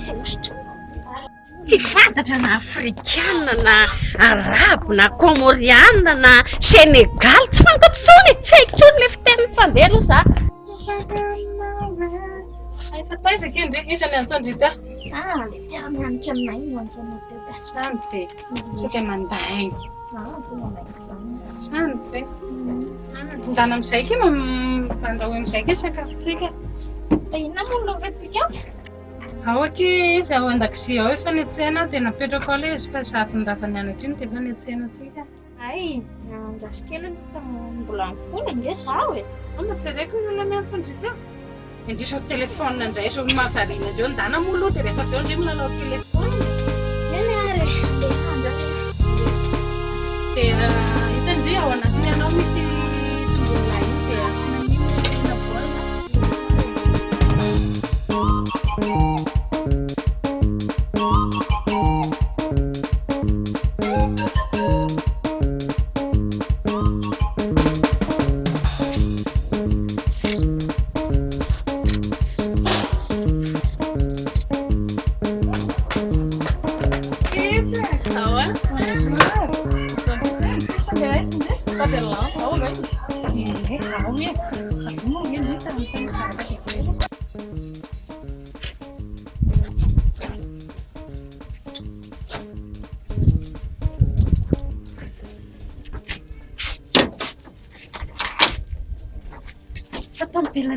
sosotra tsy fantatra na afrikana na arabo na komoriana na senegal tsy fantatro tsony tsy haiko tsony le fiteniny fandeha aloha za efa taizaka io ndreky isany antsandrita le fiara-mianatra aminay no antsana teo ka sany de sika mandaingo sany de ndana amizay ke mandraho amizay ke sakafotsika fa inona moa lovatsika ao aky izy ao an-dakozia ao efa niantsena dia napetrako ao le izy fa zavy nirava nianatra iny dia efa niantsena atsika ay andrasikely fa mbola mifola nge zaho e amatsereko ny olona miantsandrika indrisao telefone indray zao mahavariana andreo ndana moa aloha dia rehefa teo ndre milalao telefone eny ary dia hitandry ao anatiny anao misy tongolona iny dia asina mihina baolina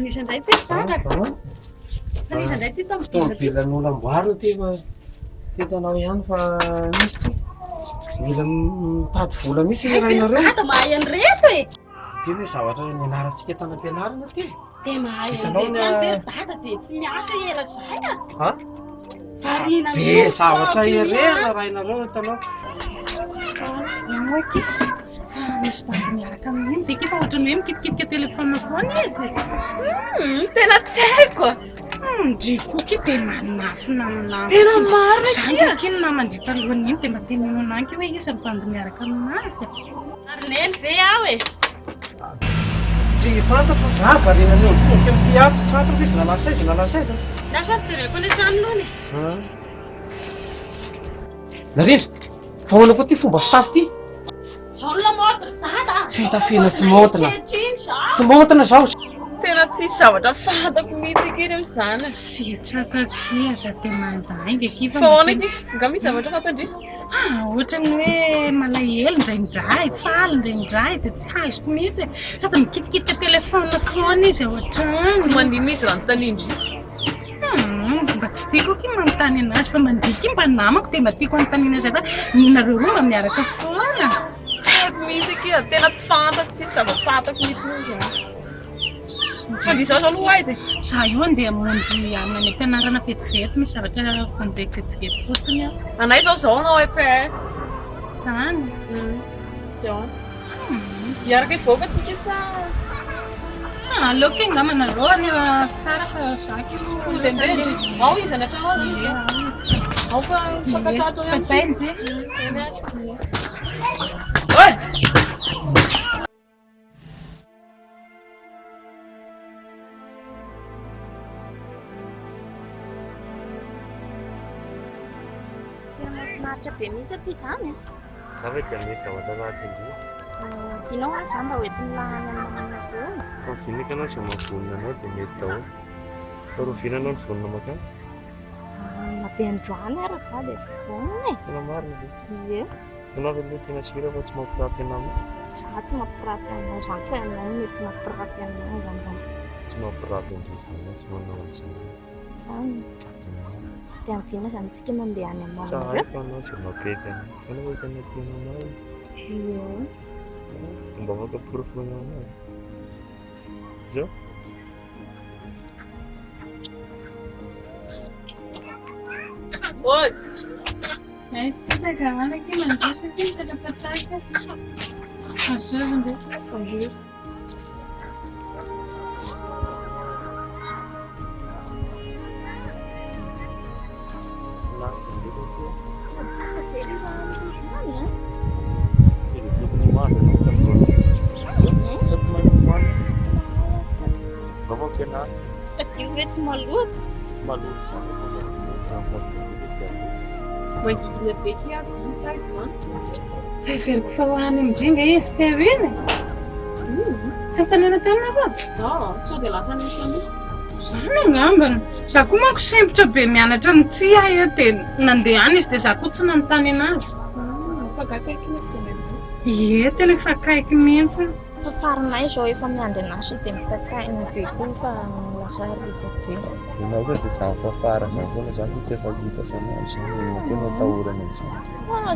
Isandray ty tataka. Fa isandray ty tomobile olamboarina ty fa hitanao ihany fa misy ty mila mitady vola misy rainareo. Tata mahay an'ireto e. Ty hoe zavatra nianarantsika tany am-pianarana ty. Dia mahay an'ireto any very tata dia tsy miasa era zay a. Ha? Variana be zavatra erena rainareo hitanao. Oaky fa misy bandy miaraka amin'iny dia kefa ohatrany hoe mikitikitika telefona foana izy tena tsy haiko ndrikoky dia manafina amin'azy tena marina zany akiny na mandritra alohan'iny dia mba teneno ananky hoe izy bandy miaraka aminazy arineny ve aho e tsy fantatro za variananeo ndritsika mitiato tsy fantatro izy nalansaiza lasa ampijereko any trano lohany narindra fa hoana koa ty fomba fitafy ty zao la motra tata fitafiana tsy motina kehitriny za tsy motina zao tena tsisy zavatra fantako mihitsy akery am'izany sitraka kiaza dia mandainga kifa fa hoana aky nga misy zavatra fantandry ohatrany hoe malahelo indraindray faly indraindray dia tsy azoko mihitsy sady mikitikitika telefona foana izy ao an-trano mandiny izy ranotanindry mba tsy tiako aky manontany anazy fa mandriky mba namako dia mba tiako anontaniana zay fa nareo roa mba miaraka foana tsy haiko mihitsy aky tena tsy fantako tsisy zava-patako mihitsy fandizao zao aloha izy za io andeha monjy amin'ny ampianarana vetivety misy zavatra vonjeko vetivety fotsiny aho anay zao anao EPS zany iaraka ivoaka atsika sa aleoko nga manareo any tsara fa zaky tendendry ao izy anatrano ao izy ao fa fakatato papainjy ozy mahafinaritra be mihitsy aty zany za hoe dia misy zavatra ratsy indrindra inao a za mba hoentiny lahany amin'ny manana fa vinika anao zay mahavonina anao dia mety daholo fa ro vinanao ny vonina makany be androany ara za dia vonina tena marina e ianao aloha tena sira fa tsy mampirafy anao mihitsy za tsy mampirafy anao zany fa anao mety mampirafy anao zany tsy mampirafy androzany tsy manao an'izany zany dia mivina zany tsika mandeha any tsy hay fa anao zay mapety anao fa anao hoe tena tianao mba afaka porofona anao zao ozy sitraka anaky mandrosaky mipetrapetraka azozo ndraiky sakio ve tsy maloto maloto Mangigina be kiatsy zany ka izy zany. Fa iveriko fa ho any amindringa izy teo iny. Tsy mifanena tamina fa? Sao dia lasa nisany. Zany angambany. Za koa manko sempotra be mianatra amin'ity aho eo dia nandeha any izy dia za koa tsy nanontany anazy. Fagakaiky mihitsy zany. Ie, tena efa akaiky mihitsy. Fa farinay izao efa miandry anazy dia mitakàina be koa fa lazary efa be. Ianao koa dia zany fa fara zany foana zany tsy efa hita sanazy zany ianao koa natahorana izany.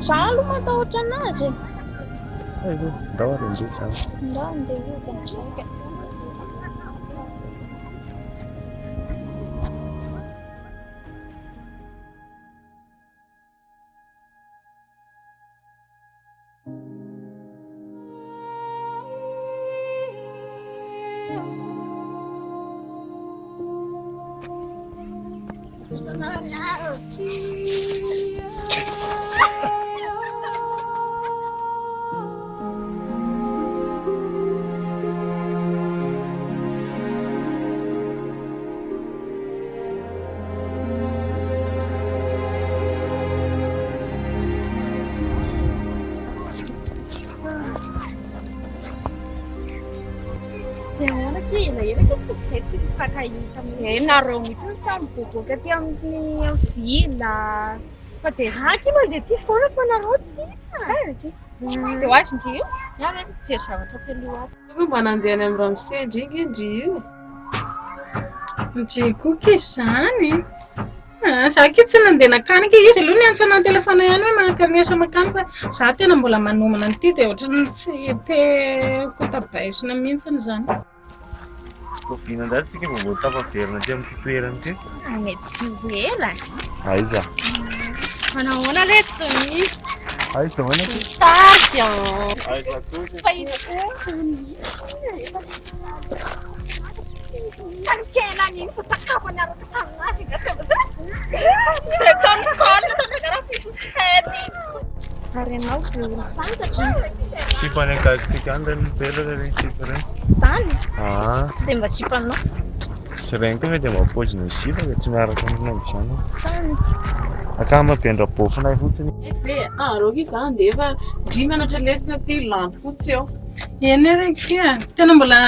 Za aloha matahotra anazy. Ndao ary ndeha zany. Ndao andeha io dia mizaka. Tsy mifankahita amin'ny nareo mihitsy ny tsaro miboaboaka aty amin'ny vila fa dia raky ma dia ty foana fa nareo tsy dia ho azy indri io avy jery zavatra tsy aloha ato. Fa mba nandeha any amin'ny ramose indringa indri io. Ndry koa izy zany. Za ke tsy nandeha nakanika izy aloha ny antsanany telefona ihany hoe manakarinesa makanika fa za tena mbola manomana an'ity dia ohatrany tsy te tabaisina mihitsiny zany. Koviana ndray tsika vao tafaverina aty amin'ity toerana ity. Mety tsy ho ela. Aiza. Manahoana letsony? Aiza hoana ty? Tarika. Aiza kosa. Fa izy kotsiny. Sankela niny fa takapany araka taminazy ary ianao dia olo fantatra. Tsy fanekakitsika any reny mipetraka reny tsika reny. Zany? Dia mba tsy mpanao. Tsy reny koa dia mba paozina ziva ka tsy miaraka amin'azy zany. Zany? Akama ampiandra-bofinay fotsiny. Roky izany dia efa dry mianatra lesona ty lanty fotsy eo. Eny araiky tena mbola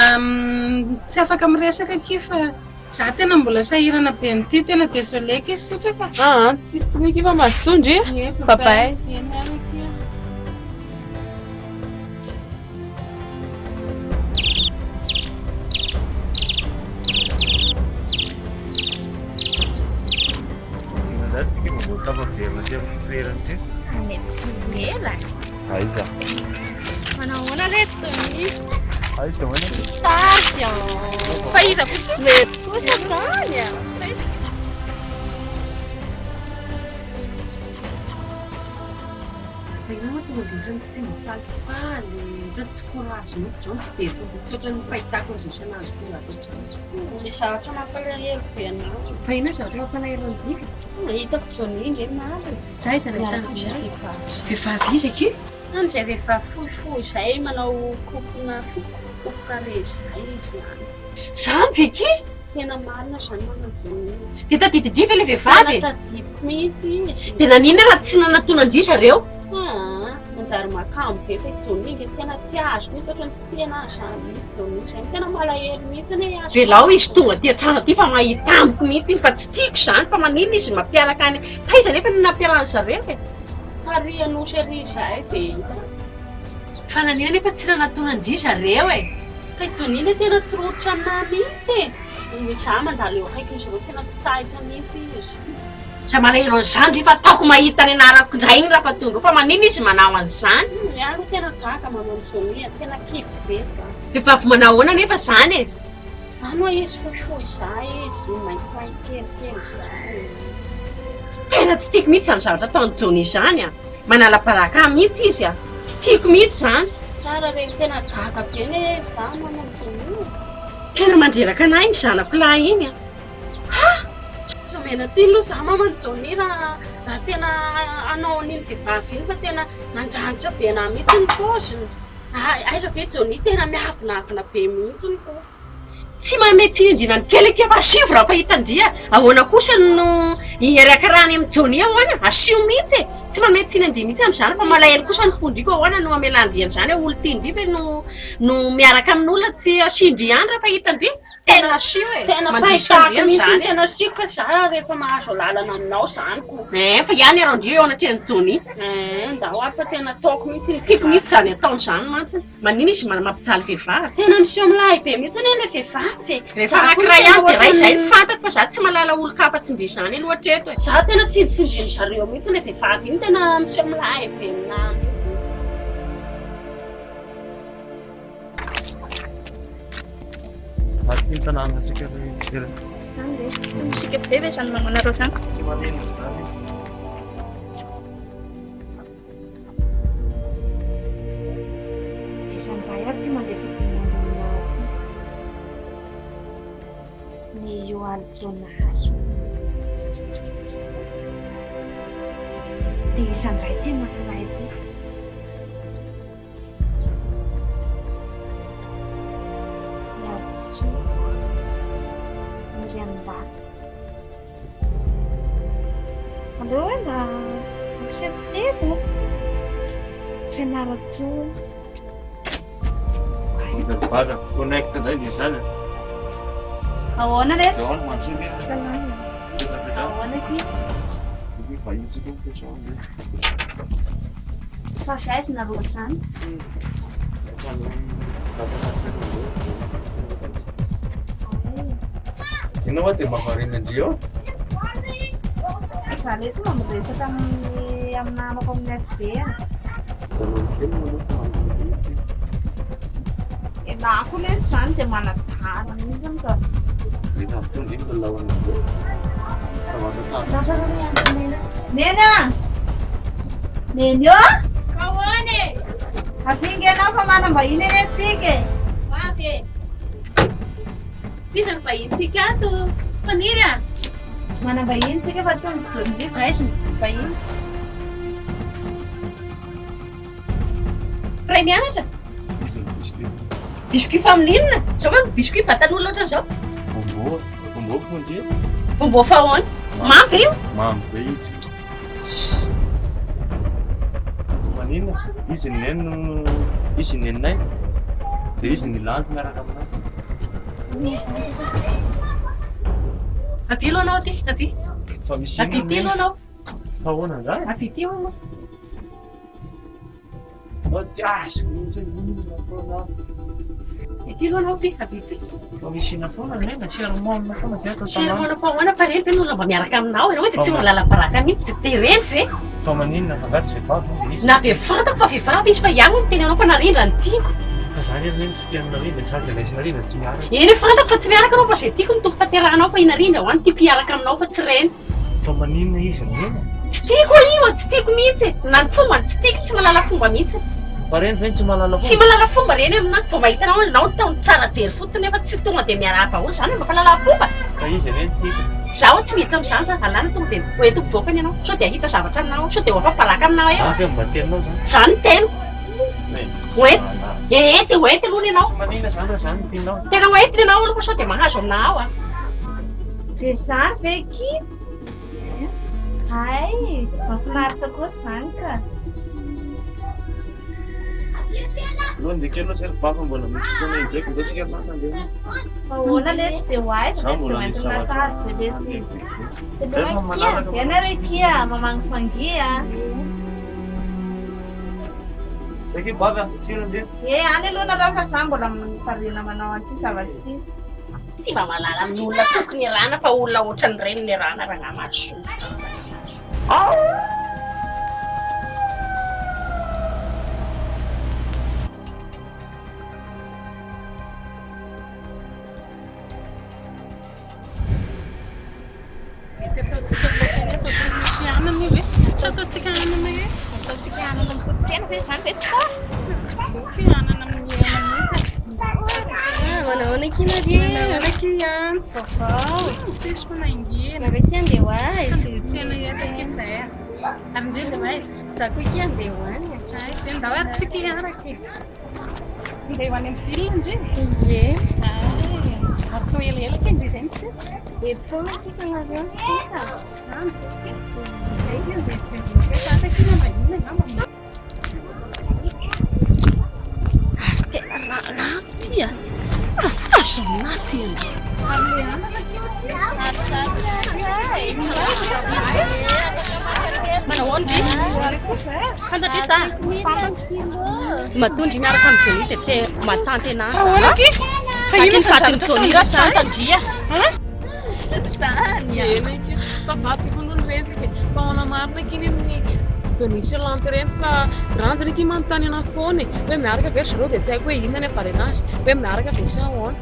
tsy afaka miresaka ky fa za tena mbola sahirana be n'ity tena désolé izy satria ka. Tsisy tsiniky fa mazotondry. Bye-bye. Eny araiky. Tsika vao tafaverina aty amin'ity toerana ity. Mety tsy ho ela. Aiza. Manahoana letsony? Aiza hoana ty? Tarika. Fa iza koa mety kosa zany. Ianao tonga dia ohatrany tsy mifalifaly, ohatrany tsy courage mihitsy izao ny fijeriko dia tsy ohatrany fahitako ny resanazy tonga ato an-trano. Misy zavatra mampalahelo be anao. Fa inona zavatra mampalahelo an'izika? Mahitako Johnny e marina. Aiza ny ahitana vehivavy izy aky? Anjay vehivavy fohifohy izay manao kopona kopo carré izay izy any. Zany ve ky? Tena marina izany manao Johnny. Dia tadididify ilay vehivavy? Tadidiko mihitsy izy. Dia nanina raha tsy nanatonan-dry zareo? Manjary makamo be fa Johnny dia tena tsy azo mihitsy ohatrany tsy tena zany mihitsy Johnny izay tena malahelo mihitsy ne azo. Velao izy tonga ty an-trano aty fa mahitambiko mihitsy fa tsy tiako izany fa manina izy mampiaraka any. Taiza nefa ny nampiarahany zareo e? Tarihan'osy ery izay dia hita. Fa nanina nefa tsy nanatonan-dry zareo e? Ka Johnny dia tena tsy rototra aminahy mihitsy e. Izaho mandalo eo akaiky izy ireo tena tsy tahitra mihitsy izy. Za malahelo an'izany fa ataoko mahita ny anarako indray iny raha fa tonga fa manina izy manao an'izany. Iaro tena gaga manao Johnny tena kivy be izany. Vehivavy manao ahoana nefa izany e? Ano izy fohifohy izay izy maintimainty kelikely izay. Tena tsy tiako mihitsy izany zavatra ataony Johnny izany a. Manala-baraka mihitsy izy a. Tsy tiako mihitsy izany. Tsara reny tena gaga be ne izaho manao Johnny. Tena mandreraka anahy ny zanako lahy iny a. Mena tsy aloha izaho mamany Johnny raha tena anao an'iny vehivavy iny fa tena mandranitra be anahy mihitsy ny paoziny. Aiza ve Johnny tena miavinavina be mihitsy ny koa. tsy mamety indrina ny kely efa asivy raha fahitandria ahoana kosa no iaraka rany amin'ny joni ahoana asio mihitsy tsy mamety tsy nandria mihitsy amin'izany fa malahelo kosa ny fondriko ahoana no amelandrian'izany olo tindriva no miaraka amin'olona tsy asindriany raha fahitandria tena asio tena mandrisandria mihitsy amin'izany tena asiako fa za rehefa mahazo lalana aminao zany ko fa ihany arandria eo anatreny joni ndahoary fa tena taoko mihitsy ny tiako mihitsy zany ataon'izany mantsy manina izy mampijaly vehivavy tena miseho milahy be mihitsy ane le vehivavy rehefa anankiray ihany de raha izay fantako fa za tsy malala olo kafa tsindrisany loatra eto e za tena tsindrisindriny zareo mihitsy le vehivavy iny tena miseho milahy be aminahy mihitsy Maty tanàna antsika rehetra. Tsy misika be ve zany mamanareo zany? Tsy maneno izany. Izany ary ty mandefa temoany aminao aty. Ny Ioany Tonaso. Dia izany ty matonay ity. Miartso. Miriandaka. Aleo hoe mba akisepteko. Fianaratso. Bada connect ndray ny zany. Ahoana reto? Zao no mantsy. Salama. Ahoana ty? Ny vahintsika ny petrona. Fa faizina roa zany. Ianao dia mahavarina andrio? Za le tsy mamresaka amin'ny namako amin'ny FB. Janony kely manao Enako le zany dia manatara mihitsy ka. rehefa avy teo ndray milalao an'izao. Fa manan-tany. Lasa rano ihany Nena. Nena! Nenio? Ahoana e? Afinga ianao fa manam-bahiny eny antsika e. Avy e. Misy ny vahintsika ato. Maniry a? Manam-bahiny tsika fa toy mijondy. Aiza ny vahiny? Ray mianatra? Izy ny biscuit. biscuit familina zao hoe biscuit vatan'olona ohatran'izao Bombo. Bombo ko ndry. bombo fahoana mamy ve io Mamy be izy. Maninona? Izy ny neny izy ny nenay. Dia izy ny lanty miaraka aminazy. avy aloha anao aty avy Fa misy avy ty aloha anao fa ahoana ndray? avy ty aloha Tsy azo mihitsy hoe inona foana. ity aloha anao ty avy ty Fa misy ina foana nena sermona foana dia atao sy tanàna. roana fahoana fa reny ve n'olona mba miaraka aminao ianao hoe dia tsy malala baraka mihitsy tsy de reny ve Fa maninona fa gatsy vehivavy dia izy. na ve fantako fa vehivavy izy fa ihany no teny anao fa narindra ny tiako Fa zany ery neny tsy tianarina sady raisynarina tsy miaraka. eny fantako fa tsy miaraka anao fa zay tiako ny toko tanterahanao fa inarindra ho any tiako hiaraka aminao fa tsy reny Fa maninona izy nena? tsy tiako io tsy tiako mihitsy na ny fomba tsy tiako tsy malala fomba mihitsy Fa reny ve tsy malala tsy foana? malala fomba reny aminahy vao mahitanao nao taony tsara jery fotsiny efa tsy tonga dia miarahaba olo zany mba fa lala-pomba Ka izy reny tiako. zaho tsy mihitsy amin'izany zany alana tonga dia hoentiko voakany ianao sao dia ahita zavatra aminao sao dia ho afa-palaka aminao eo Zany fe mba teninao zany. zany ny teniko hoenty ety hoenty aloha ny ianao Maninona zany raha zany tianao? tena hoenty ny ianao aloha fa sao dia mahazo aminao aho Dia zany ve ki? Ay, mahafinaritra koa zany ka. Aloha dia kely tsy baka mbola misy fotoana injaiko ndio tsika mandeha. Fa ahoana le tsy dia ho aiza Za dia mbola mainty misy lasa zavatra. azy le tsy izy. Rehefa malalaka Iana re kia mamagny fangia. Saky baka sira ndio. Any aloha nareo fa za mbola mifarina manao an'ity zavatra ity. tsy mba malala ny olona tokony rana fa olona ohatran'ny reny ny rana raha ngamaso ataotsika ataotsika misy anana io ve sa ataotsika anana e Ataotsika anana mitototena ve zany ve tsara? anana amin'ny anana mihitsy Manahoana kina ry? anaky antsy vaovao tsisy fanaingina Nareo kia andeha ho aiza? tsena etaka izay ary ndray dia aiza Za koa kia andeha ho any. ay dia ndao ary tsika hiaraka andeha ho any amin'ny vilona ndray Ie. Atao elaela kendry izay mitsy. Eto foana kifanareo tsika. Zany izay izy dia tsy fantakina mahina ngamba. Tena naty azo naty manao ondry fantatry sa matondry miaraka amin'ny Johnny dia te matanty anazy fa ino fatiny Johnny raha fantandria Zany vavadika koa ny resaka fa ona marina kiny amin'ny Johnny sy Lanty ireny fa ranjany ky manontany ana foana hoe miaraka very zareo dia tsy haiko hoe inona ny avary anazy hoe miaraka ve sa ahoana.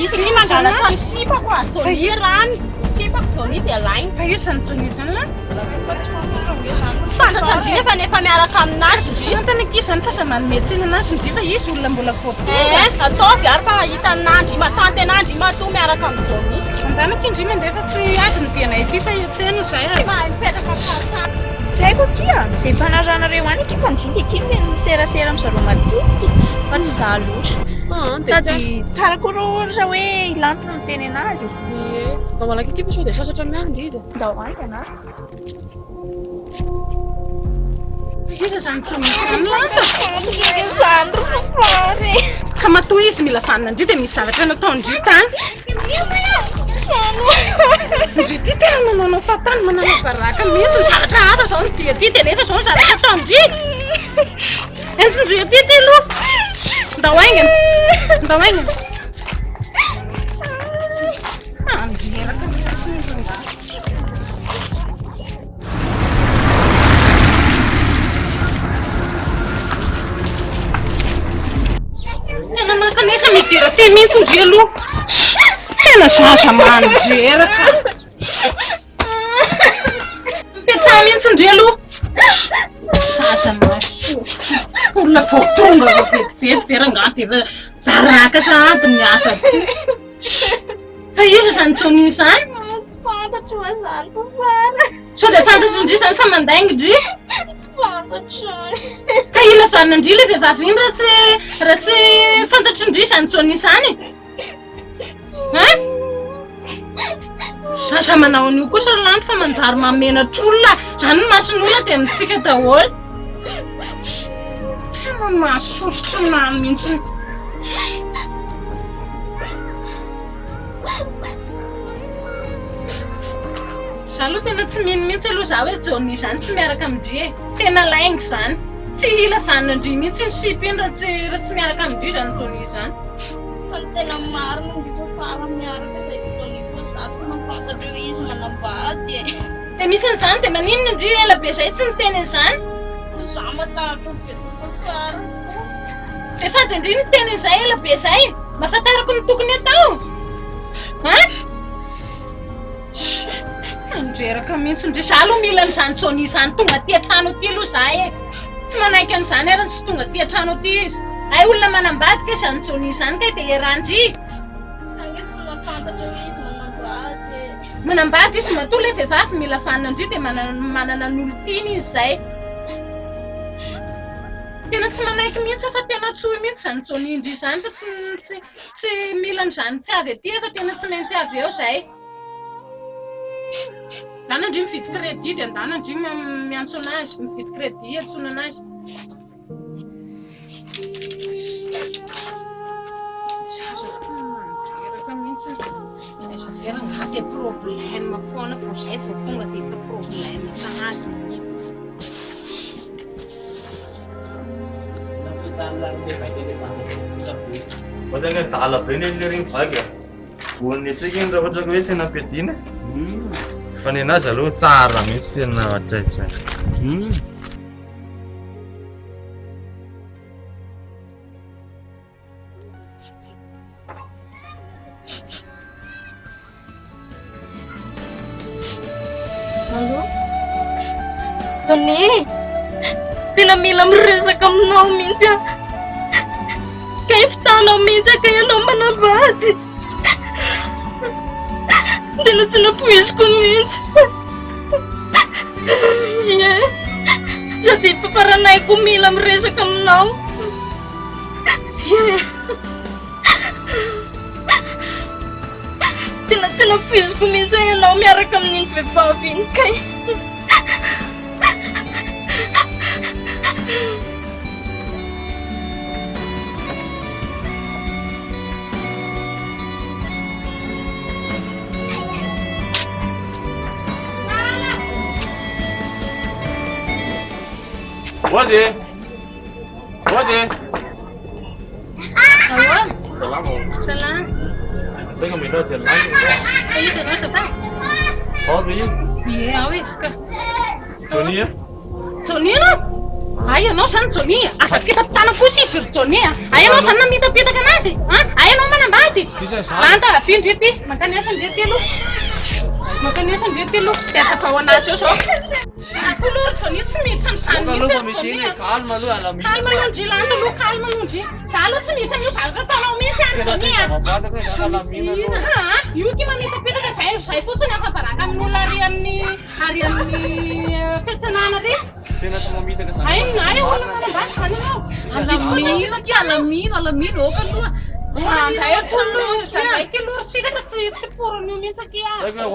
Izy ny mangalatra ny sipako Johnny rany sipako Johnny dia lainy fa io zany Johnny zany la fantatra fa nefa miaraka aminazy fantany ky zany fa sa manome tsiny anazy ndry fa izy olona mbola voatonga ataovy ary fa mahita anandry matanty anandry matoa miaraka amin'ny Johnny andanako indry mandeha fa tsy adiny dianay ity fa tseno zay mipetraka Tsy haiko kia, izay fanarahanareo any ky fa ndrindra kiny le miserasera amin'izareo madinika fa tsy za loatra. Sady tsara koa rô ohatra hoe Lanty no miteny anazy. Mba malaky kipa sao dia sasatra miandry izy. Ndao any ianareo. iza zany Johnny zany Lanta ka matoa izy mila fanina ndry dia misy zavatra natao ndry tany ndry ty tena manao fatany manana baraka mihitsy ny zavatra hafa zao ny dia ty dia nefa zao ny zavatra atao ndry entindry ty ty aloha ndao aingana angeraka tena makanesa midira ty mihitsy ndry aloha tena zaza mandreraka mipetraha mihitsy ndry aloha zaza masosotra olona voatonga vetivety verangaty efa baraka sahady miasa ty fa iza zany Johnny zany Tsy fantatro mazany fa fara. sao dia fantatry ndry zany fa mandaingy ndry Tsy fantatro. ka ila vanina ndry le vehivavy iny raha tsy fantatry ndry zany Johnny zany zaza manao an'io kosa Lanty fa manjary mamenatr'olona zany ny mason'olona dia mitsika daholo tena mahasosotra na mihitsy za aloha tena tsy mino mihitsy aloha za hoe Johnny zany tsy miaraka amindry tena laingy zany tsy ila vanina ndry mihitsy ny sipy iny raha tsy miaraka amindry zany Johnny zany Fa tena marina ny fa fara miaraka izay Johnny fa za tsy mampatatra hoe izy manambady. dia misy n'izany dia maninona ndry ela be zay tsy miteny an'izany Za mataratra be fa fara. dia fady ndry ny teny an'izay ela be zay mahafantarako ny tokony atao andreraka mihitsy ndry za aloha mila n'izany Johnny zany tonga ty an-trano ty aloha za tsy manaiky an'izany ary tsy tonga ty an-trano ty izy ay olona manambadika izany Johnny zany kay dia erandry Tsy mampatatra hoe izy manambady. manambady izy matoa le vehivavy mila vanina ndry dia manana n'olo tiany izy zay tena tsy manaiky mihitsy fa tena tsohy mihitsy zany Johnny indry zany fa tsy mila n'izany tsy avy aty fa tena tsy maintsy avy eo zay dana ndry mividy crédit dia andana ndry miantso anazy mividy crédit antsoina anazy zazamanjeraka mihitsy eza vera ngaty problème foana vo zay vo tonga dia efa problème sahady Ohatrany hoe dala be ny le regny vaky voniny atsika iny raha ohatra ka hoe tena ampiadiana fa ny anazy aloha tsara mihitsy tena atsaitsay Johnny, tena mila miresaka aminao mihitsy aho. Kay fitanao mihitsy ka ianao manambady. Tena tsy napoiziko mihitsy. Sady paparanayko mila miresaka aminao. tena tsy nampiziko mihitsy ianao miaraka amin'iny vehivavy iny kay. Wadi. Awal. Salamu. Salam. Saya minta jalan. Izy anao sa fa? Hadi. Ie, ao izy ka. Sonia. Johnny anao? Ay, anao zany Johnny. Aza fitatana kosa izy ry Johnny. Ay, anao zany namitapitaka anazy. Ay, anao manambady. Anta avy ndry ty. Makany asa ndry ty aloha. Makany asa ndry ty aloha. Piasa vao anazy eo zao. Zako aloha ry Johnny tsy miditra ny zany mihitsy. Calma aloha alamina. Calma aloha ndry lanta aloha, calma aloha ndry. Za aloha tsy miditra amin'io zavatra ataonao mihitsy any Johnny. Io ty mamitapitaka zay fotsiny afa-baraka amin'olona ary amin'ny fihantsanana re. Tena tsy mamitaka zany. Ay, olona manambady zany ianao. Alamina ty, alamina oka aloha. Zandaiky aloha sitraka tsy poron'io mihitsy aky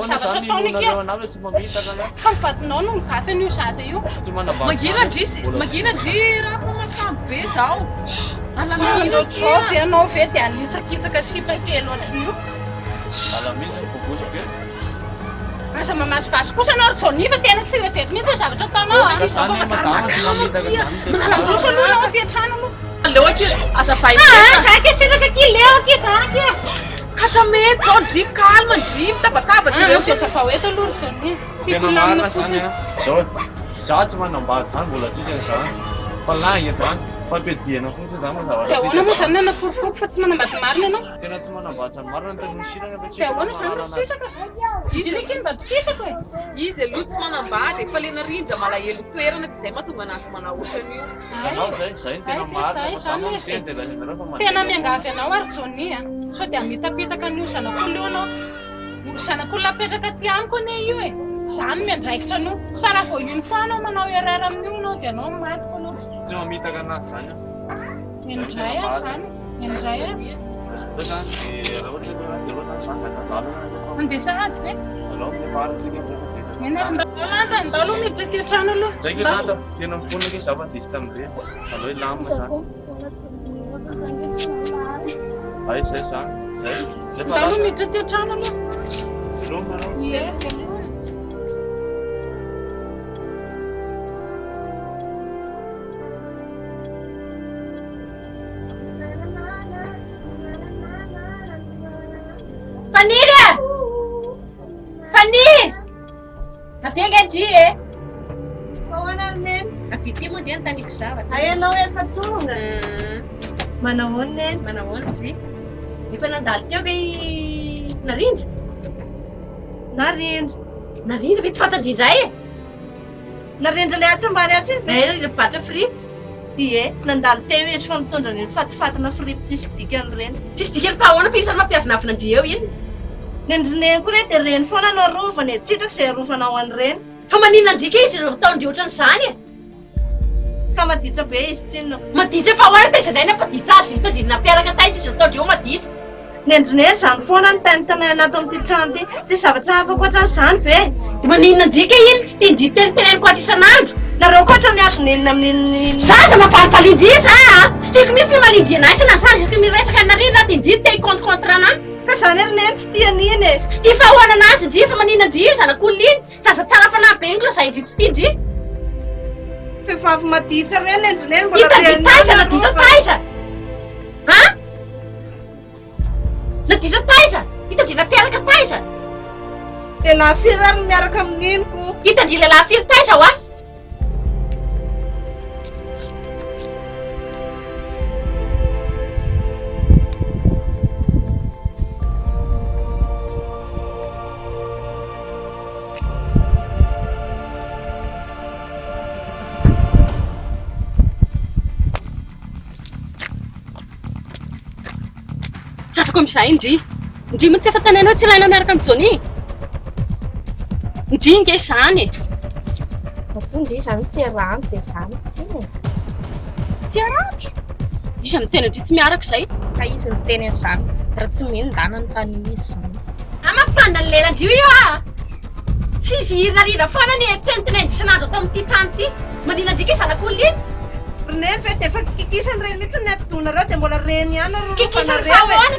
zavatra ataony aky. Tsy mamitaka na. Ka mivadinao no migafa an'io zaza io. Tsy manambady. Magina dry raha fa makambo be zao. Alamina tsofi ianao ve dia anisakitsaka sipa kely ohatrin'io. Alamina tsy boboly fe. Asa mamaso vasy kosa anao ry Johnny fa tena tsy revery mihitsy zavatra ataonao. Manala-droso aloha anao aty an-trano aloha. Leo aky azafay. Zaky sitraka aky leo aky zaky. Katsamety zao dry calme dry mitabataba Reo dia safa eto aloha ry Johnny. Tena marina zany zao. Za tsy manambady zany mbola tsisy an'izany. Fa lahy zany. Fampediana fotsiny zany zavatra. Dia ahoana moa zany nanaporifoky fa tsy manambady marina ianao? Tena tsy manambady zany marina ny tena sitraka fa Dia ahoana zany no sitraka? Izy eky mibady kisako e. Izy aloha tsy manambady fa le narindra malahelo toerana dia izay mahatonga anazy manahoatra an'io. Zanao zay tena marina fa zanao ny tena dia fa Tena miangavy anao ary Johnny a. Sao dia mitapitaka an'io zanak'olona io anao. Zanak'olona apetraka aty amiko ane io e. Zany miandraikitra anao. Fa raha vao iny foana anao manao erreur amin'io anao dia anao matiko anao. tsy mamitaka anazy zany. Indray a zany. Indray a. Zay zany raha ohatra hoe dia loatra zany takadalana. Andesa ady ve? Alao ny faritsika Andao aloha miditra ty an-trano aloha. zay ke nata tena mifono ke zava-dezy tamin'ireny alao hoe lamina zany. Ay zay zany. Zay Andao aloha miditra ty an-trano aloha. Roma alao. Ie. Fanny! Atenga dy e! Ahoana neny? Avity moa dia notaniako zavatra. Ay anao efa tonga. Manahoana neny? Manahoana dy? Efa nandalo teo ve narindra? Narindra. Narindra ve tsy fantandindray e? Narindra le atsambany atsiny ve? Narindra vatra fripy. Ie, nandalo teo izy fa mitondra ny fatifatina fripy tsisy dikany reny. Tsisy dikany fa ahoana fa isany mampiavinavina andry eo iny? Nendrineny koa re dia reny foana anao rovana e. Tsitako izay rovanao an'ireny. Fa maninona ndrika izy ataondry ohatran'izany e? Ka maditra be izy tsiny. Maditra fa ahoana ta izay nampaditra azy izy tadiny nampiaraka taiza izy ataondry eo maditra. Nendrineny zany foana ny tanytanay anato amin'ity trano ty. Tsy zavatra hafa koatran'izany ve? Dia maninona ndrika iny tsy tindry teniteneniko ato isan'andro. Nareo koatra ny azo nenina amin'ny Zaza mafalifaly za tsy tiako mihitsy ny malindy anahy sana zany ty miresaka narina tindry te compte contrat-na. ka zany ary neny tsy tian'iny e. Tsy tia fahoana anazy ndry fa maninona ndry zanak'olona iny. Zaza tsara fanahy be ingla zay ndry tsy tia ndry. Vehivavy maditra reny nendrineny mbola Hitandry taiza nadisa taiza. Ha? Nadisa taiza? Hitandry nampiaraka taiza? Tena firy ary miaraka amin'iny ko. Hitandry lehilahy firy taiza ho a? Trafako amin'izay ndry mo tsy efa tanainao tsy ilaina miaraka amin'ny Johnny. Ndry nge izany e. Ndry izany tsy arampy dia izany ty. Tsy arampy. Izy amin'ny tena ndry tsy miaraka izay. Ka izy ny teny an'izany raha tsy mindana ny tany izy zany. amampanda ny lelan-dio io a tsy izy hirirarira foana ny teniteny andisan'andro atao amin'ity trano ity maninandika zanak'olona iny Reneny ve dia efa kikisany reny mihitsy ny adona reo dia mbola reny ihany ro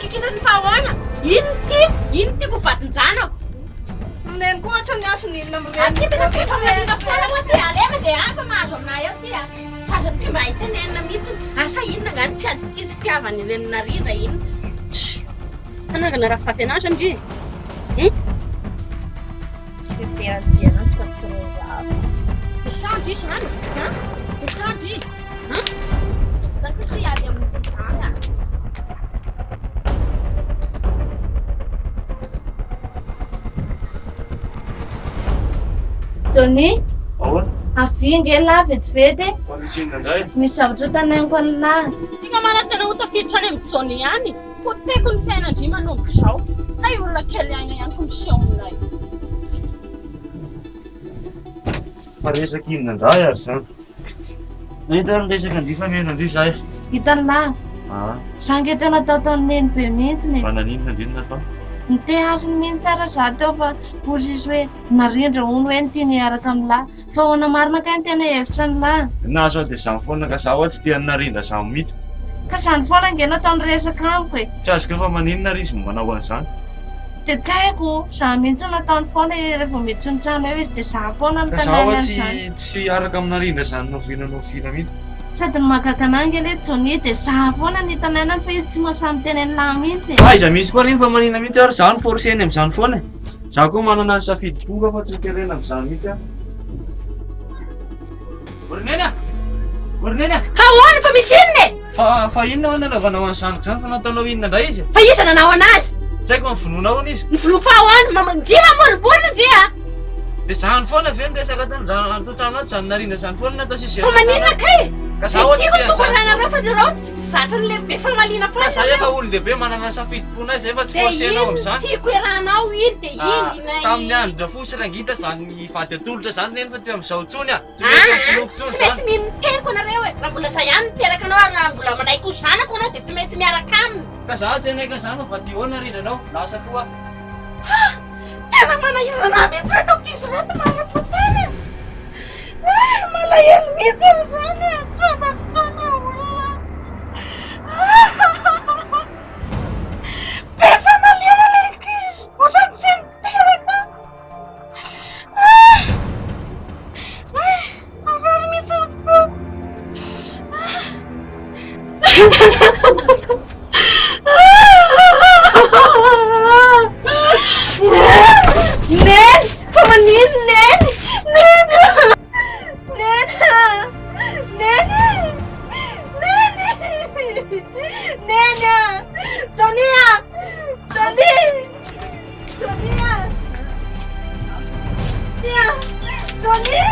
kikisany fahoana ino ty ko vatin-janako Reneny koa ohatra ny asony inona amin'ireny tena tsy famalina foana moa ty alema dia afa mahazo aminay ao ty a saza tsy mba hitenenina mihitsy asa inona ngany tsy ady ty tsy tiavany reny narindra ino anangana raha fafianatra ndry Tsy fiperantiana tsy fa tsy rova. Descende izany descende dako tsy ady amin'izany a Johnny, Ahoana? avingy lahy vetivety Fa misy inona indray? misy zavatra tanainiko an'lahy. Tika manatena ho tafiditra any amin'ny Johnny ihany poteko ny fiainandry manomboka izao hay olona kely agny ihany tsy miseho aminay Fa resaka inona indray ary zany? Nahita ny resaka andrifa mena andry zahay. Hitan'lahy, zangy tena atao taon'ny nenibe mihitsiny. Mananinona indriny natao? Nite afony mihitsy tsara za teo fa posisy hoe narindra hono hoe ny tia niaraka amin'lahy. Fa hoana marina kay ny tena hevitra ny lahy. Nazo dia izany foana ka zaho tsy tia narindra izany mihitsy. Ka izany foana angena ataony resaka amiko e. Tsy azoko fa maninona ry izy manao an'izany? Dia tsy haiko, za mihitsy nataony foana rehefa miditra ny trano eo izy dia za foana ny Ka zaho tanàny an'izany. tsy araka aminarindra izany novina mihitsy. Sady ny mahagaganangy ilay Johnny dia za foana ny tanànany fa izy tsy mahasamy teneny lahy mihitsy. Fa iza misy koa reny fa maninona mihitsy ary zaho ny forceny amin'izany foana. Zaho koa manana ny safidy-tonga fa tsy kerena amin'izany mihitsy. Ornena! Ornena! fa hoana fa misy inona e Fa inona ho nanaovanao an'izany fa nataonao inona indray izy? fa iza nanao anazy Tsy haiko ny vonoana hoana izy. ny voloko fa hoana ndry mamonimbolina ndry a Dia izany foana ve ny resaka totrano aty izany narindra izany foana natao sisy. fa maninona kay Ka zaho tsy tia toko an'izany. nanareo fa zareo zatrany lehibe fa malina Ka foana zaho efa olo-dehibe manana safidy-pona izy efa tsy dia forcenao ino amin'izany. tiako iarahanao iny dia Tamin'ny andro fo Sirangita izany vady atolotra izany neny fa tsy amin'izao tsony a. Tsy mety amin'ny filoko tsy tsony mety izany. minoteko anareo e raha mbola zay ihany niteraka anao ary raha mbola manaiky ho zanako anao dia tsy mety miaraka aminy Ka zaho tsy anaika izany fa dia hoana rindranao lasa toa. tena manahirana mihitsy reto kizy reto marafotena malahelo mihitsy am'izany e tsy fantatsony olona be fa malena le kizy ohatrany tsy niteraka arary mihitsy ny fo Nen! Fa manin Nen! Nen! Nen! Nen! Nen! Nen! Johnny! Johnny!